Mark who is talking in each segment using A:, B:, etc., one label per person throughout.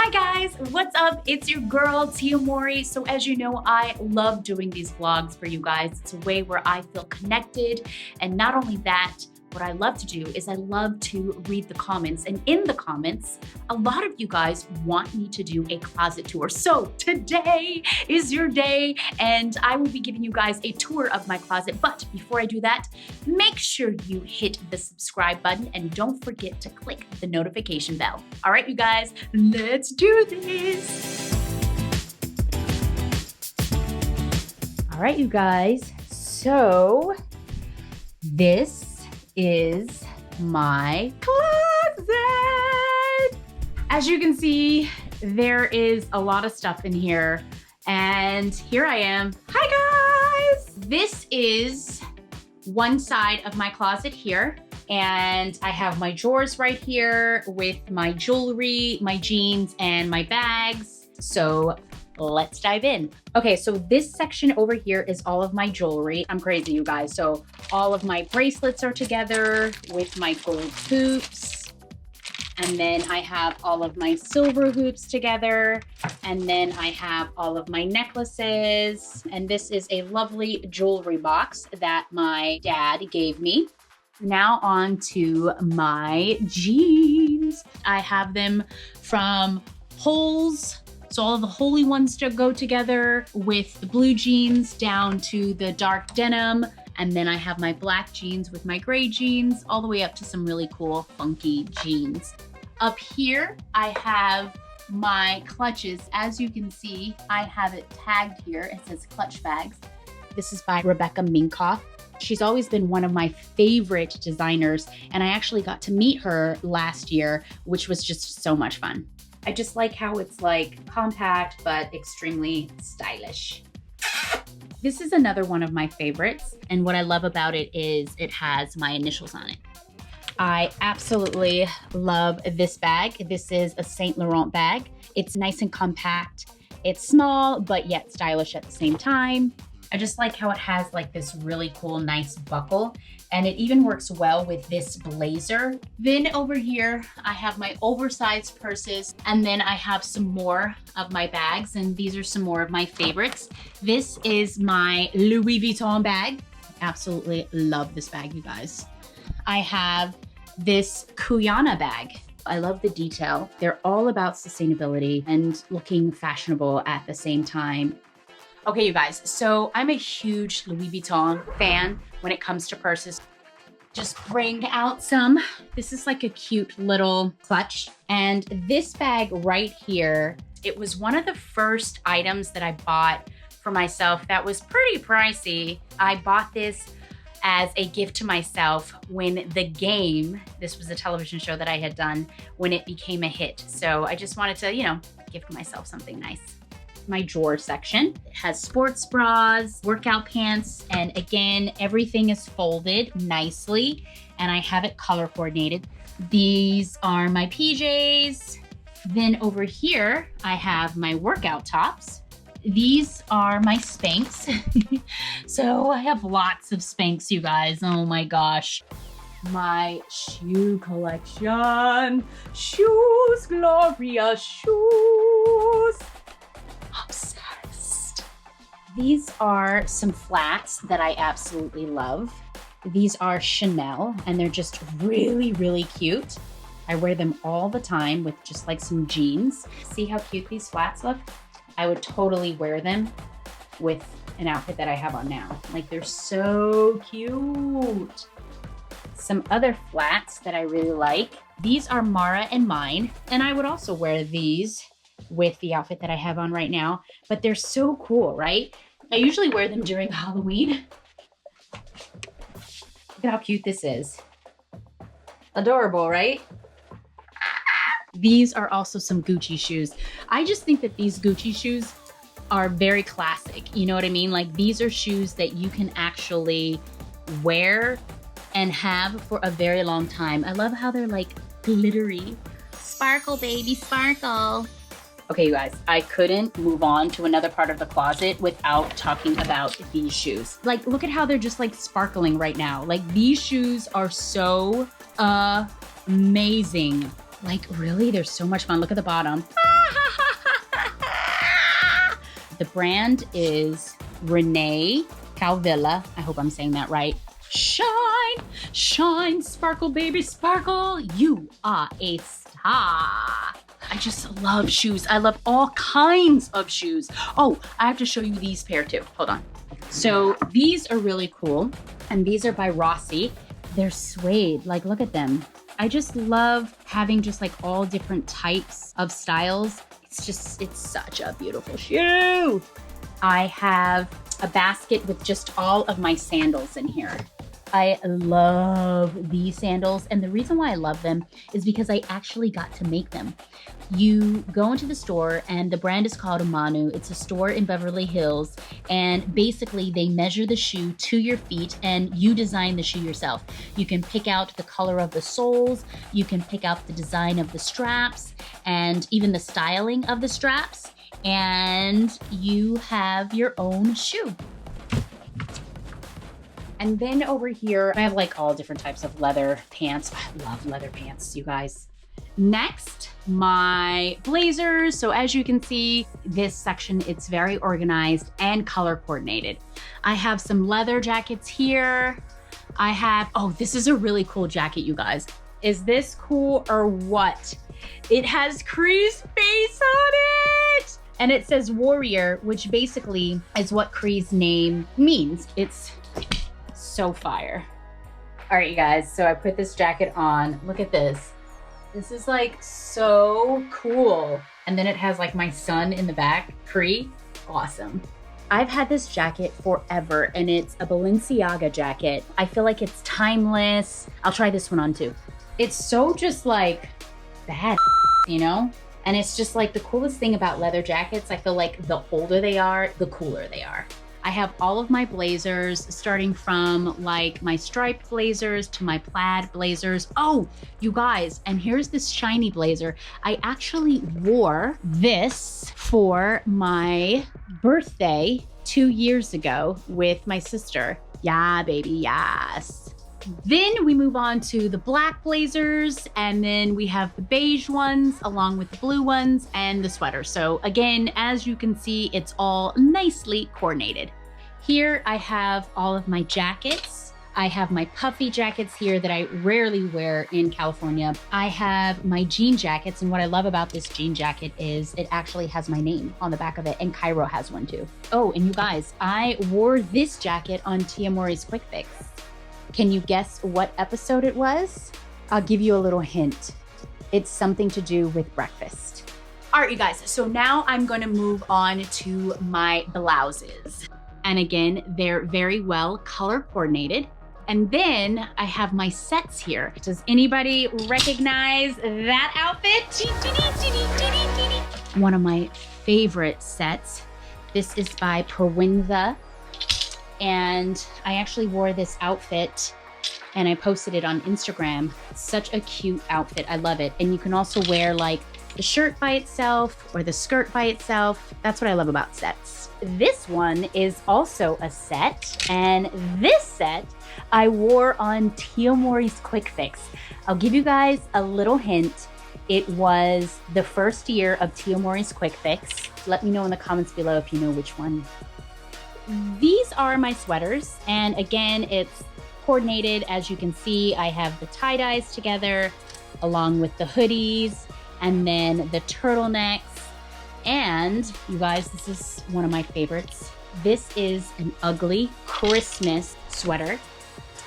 A: Hi guys, what's up? It's your girl, Tia Mowry. So as you know, I love doing these vlogs for you guys. It's a way where I feel connected. And not only that, what I love to do is I love to read the comments. And in the comments, a lot of you guys want me to do a closet tour. So today is your day and I will be giving you guys a tour of my closet. But before I do that, make sure you hit the subscribe button and don't forget to click the notification bell. All right, you guys, let's do this. All right, you guys, so this is my closet. As you can see, there is a lot of stuff in here, and here I am. Hi guys! This is one side of my closet here, and I have my drawers right here with my jewelry, my jeans, and my bags. So let's dive in. Okay, so this section over here is all of my jewelry. I'm crazy, you guys. So all of my bracelets are together with my gold hoops. And then I have all of my silver hoops together. And then I have all of my necklaces. And this is a lovely jewelry box that my dad gave me. Now on to my jeans. I have them from Holes. So all of the holy ones to go together with the blue jeans down to the dark denim. And then I have my black jeans with my gray jeans all the way up to some really cool funky jeans. Up here, I have my clutches. As you can see, I have it tagged here. It says Clutch Bags. This is by Rebecca Minkoff. She's always been one of my favorite designers. And I actually got to meet her last year, which was just so much fun. I just like how it's like compact, but extremely stylish. This is another one of my favorites. And what I love about it is it has my initials on it. I absolutely love this bag. This is a Saint Laurent bag. It's nice and compact. It's small, but yet stylish at the same time. I just like how it has like this really cool, nice buckle, and it even works well with this blazer. Then over here, I have my oversized purses, and then I have some more of my bags, and these are some more of my favorites. This is my Louis Vuitton bag. Absolutely love this bag, you guys. I have this Kuyana bag. I love the detail. They're all about sustainability and looking fashionable at the same time. Okay, you guys, so I'm a huge Louis Vuitton fan when it comes to purses. Just bring out some. This is like a cute little clutch. And this bag right here, it was one of the first items that I bought for myself that was pretty pricey. I bought this as a gift to myself when The Game, this was a television show that I had done, when it became a hit. So I just wanted to, you know, gift myself something nice. My drawer section. It has sports bras, workout pants, and again, everything is folded nicely, and I have it color coordinated. These are my PJs. Then over here, I have my workout tops. These are my Spanx. So I have lots of Spanx, you guys. Oh my gosh. My shoe collection. Shoes, Gloria, shoes. Obsessed. These are some flats that I absolutely love. These are Chanel, and they're just really, really cute. I wear them all the time with just like some jeans. See how cute these flats look? I would totally wear them with an outfit that I have on now. Like, they're so cute. Some other flats that I really like. These are Mara and mine, and I would also wear these with the outfit that I have on right now, but they're so cool, right? I usually wear them during Halloween. Look at how cute this is. Adorable, right? These are also some Gucci shoes. I just think that these Gucci shoes are very classic. You know what I mean? Like, these are shoes that you can actually wear and have for a very long time. I love how they're like glittery. Sparkle, baby, sparkle. Okay, you guys, I couldn't move on to another part of the closet without talking about these shoes. Like, look at how they're just like sparkling right now. Like, these shoes are so amazing. Like really, they're so much fun. Look at the bottom. The brand is Renee Calvilla. I hope I'm saying that right. Shine, shine, sparkle, baby, sparkle. You are a star. I just love shoes. I love all kinds of shoes. Oh, I have to show you these pair too. Hold on. So these are really cool. And these are by Rossi. They're suede. Like, look at them. I just love having just like all different types of styles. It's such a beautiful shoe. I have a basket with just all of my sandals in here. I love these sandals. And the reason why I love them is because I actually got to make them. You go into the store and the brand is called Manu. It's a store in Beverly Hills. And basically they measure the shoe to your feet and you design the shoe yourself. You can pick out the color of the soles. You can pick out the design of the straps and even the styling of the straps. And you have your own shoe. And then over here, I have like all different types of leather pants. I love leather pants, you guys. Next, my blazers. So as you can see, this section, it's very organized and color coordinated. I have some leather jackets here. I have, oh, this is a really cool jacket, you guys. Is this cool or what? It has Cree's face on it. And it says warrior, which basically is what Cree's name means. It's so fire. All right, you guys, so I put this jacket on. Look at this. This is like so cool. And then it has like my son in the back, Cree. Awesome. I've had this jacket forever and it's a Balenciaga jacket. I feel like it's timeless. I'll try this one on too. It's so just like bad, you know? And it's just like the coolest thing about leather jackets. I feel like the older they are, the cooler they are. I have all of my blazers, starting from like my striped blazers to my plaid blazers. Oh, you guys, and here's this shiny blazer. I actually wore this for my birthday 2 years ago with my sister. Yeah, baby, yes. Then we move on to the black blazers, and then we have the beige ones along with the blue ones and the sweater. So again, as you can see, it's all nicely coordinated. Here I have all of my jackets. I have my puffy jackets here that I rarely wear in California. I have my jean jackets, and what I love about this jean jacket is it actually has my name on the back of it, and Cairo has one too. Oh, and you guys, I wore this jacket on Tia Mowry's Quick Fix. Can you guess what episode it was? I'll give you a little hint. It's something to do with breakfast. All right, you guys, so now I'm gonna move on to my blouses. And again, they're very well color coordinated. And then I have my sets here. Does anybody recognize that outfit? One of my favorite sets. This is by Perwinza. And I actually wore this outfit and I posted it on Instagram. It's such a cute outfit. I love it. And you can also wear like the shirt by itself or the skirt by itself. That's what I love about sets. This one is also a set, and this set I wore on Tia Mowry's Quick Fix. I'll give you guys a little hint. It was the first year of Tia Mowry's Quick Fix. Let me know in the comments below if you know which one. These are my sweaters, and again, it's coordinated. As you can see, I have the tie-dyes together along with the hoodies and then the turtlenecks. And you guys, this is one of my favorites. This is an ugly Christmas sweater.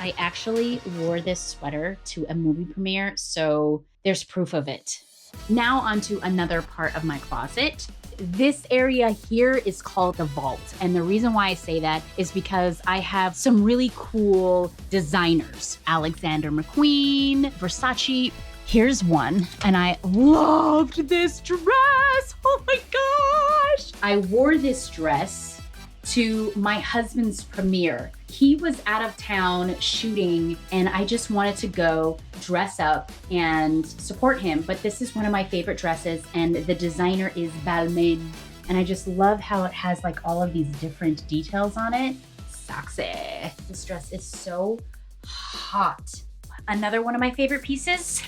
A: I actually wore this sweater to a movie premiere, so there's proof of it. Now onto another part of my closet. This area here is called the vault. And the reason why I say that is because I have some really cool designers. Alexander McQueen, Versace. Here's one, and I loved this dress. Oh my gosh. I wore this dress to my husband's premiere. He was out of town shooting, and I just wanted to go dress up and support him. But this is one of my favorite dresses, and the designer is Balmain. And I just love how it has like all of these different details on it. Sexy. This dress is so hot. Another one of my favorite pieces,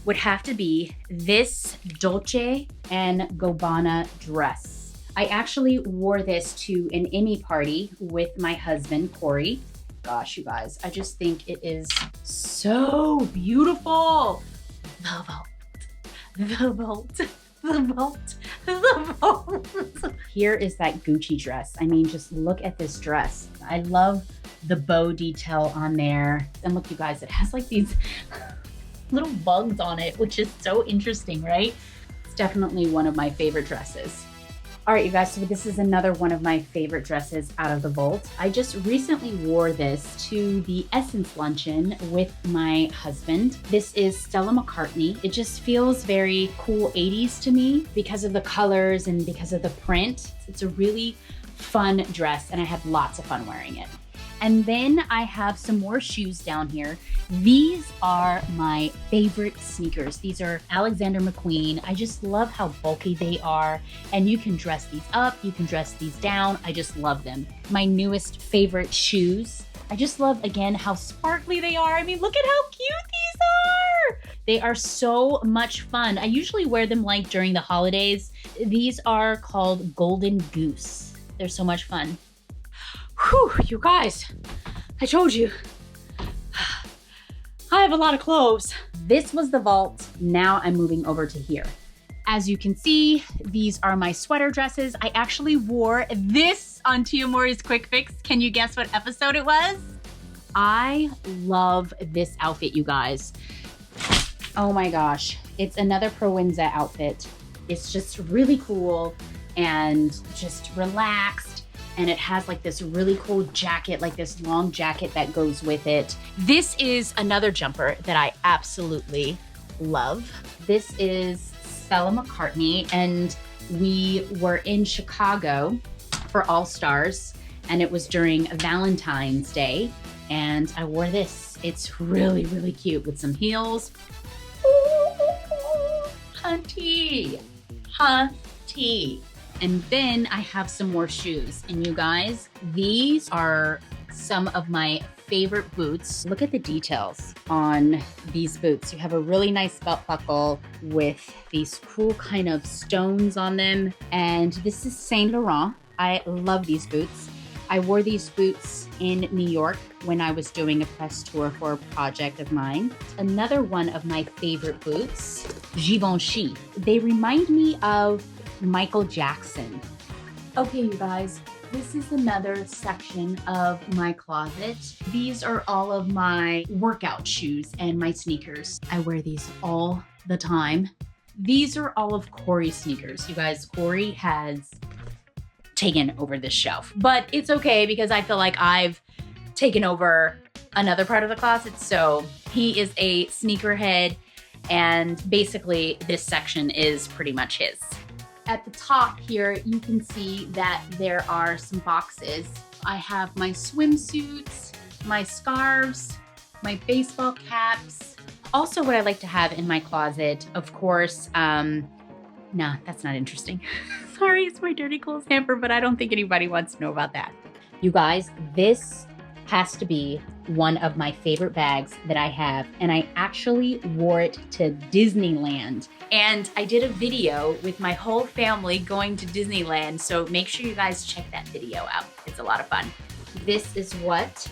A: would have to be this Dolce & Gabbana dress. I actually wore this to an Emmy party with my husband, Corey. Gosh, you guys, I just think it is so beautiful. The vault, the vault, the vault, the vault. Here is that Gucci dress. I mean, just look at this dress. I love the bow detail on there. And look, you guys, it has like these little bugs on it, which is so interesting, right? It's definitely one of my favorite dresses. All right, you guys, so this is another one of my favorite dresses out of the vault. I just recently wore this to the Essence luncheon with my husband. This is Stella McCartney. It just feels very cool 80s to me because of the colors and because of the print. It's a really fun dress and I had lots of fun wearing it. And then I have some more shoes down here. These are my favorite sneakers. These are Alexander McQueen. I just love how bulky they are. And you can dress these up, you can dress these down. I just love them. My newest favorite shoes. I just love, again, how sparkly they are. I mean, look at how cute these are. They are so much fun. I usually wear them like during the holidays. These are called Golden Goose. They're so much fun. Whew, you guys, I told you, I have a lot of clothes. This was the vault. Now I'm moving over to here. As you can see, these are my sweater dresses. I actually wore this on Tia Mowry's Quick Fix. Can you guess what episode it was? I love this outfit, you guys. Oh my gosh, it's another Proenza outfit. It's just really cool and just relaxed. And it has like this really cool jacket, like this long jacket that goes with it. This is another jumper that I absolutely love. This is Stella McCartney, and we were in Chicago for All Stars, and it was during Valentine's Day, and I wore this. It's really, really cute with some heels. Ooh, hunty, hunty. And then I have some more shoes. And you guys, these are some of my favorite boots. Look at the details on these boots. You have a really nice belt buckle with these cool kind of stones on them. And this is Saint Laurent. I love these boots. I wore these boots in New York when I was doing a press tour for a project of mine. Another one of my favorite boots, Givenchy. They remind me of Michael Jackson. Okay, you guys, this is another section of my closet. These are all of my workout shoes and my sneakers. I wear these all the time. These are all of Corey's sneakers. You guys, Corey has taken over this shelf, but it's okay because I feel like I've taken over another part of the closet. So he is a sneakerhead, and basically this section is pretty much his. At the top here, you can see that there are some boxes. I have my swimsuits, my scarves, my baseball caps. Also, what I like to have in my closet, of course, nah, that's not interesting. Sorry, it's my dirty clothes hamper, but I don't think anybody wants to know about that. You guys, this has to be one of my favorite bags that I have, and I actually wore it to Disneyland. And I did a video with my whole family going to Disneyland, so make sure you guys check that video out. It's a lot of fun. This is what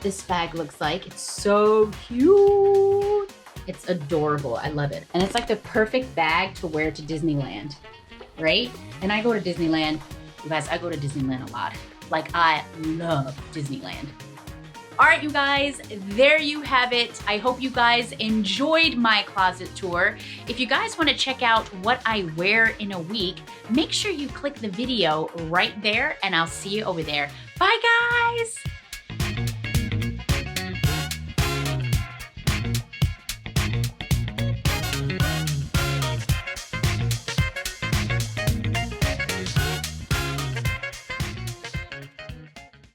A: this bag looks like. It's so cute. It's adorable. I love it. And it's like the perfect bag to wear to Disneyland, right? And I go to Disneyland. You guys, I go to Disneyland a lot. Like, I love Disneyland. All right, you guys, there you have it. I hope you guys enjoyed my closet tour. If you guys want to check out what I wear in a week, make sure you click the video right there, and I'll see you over there. Bye, guys.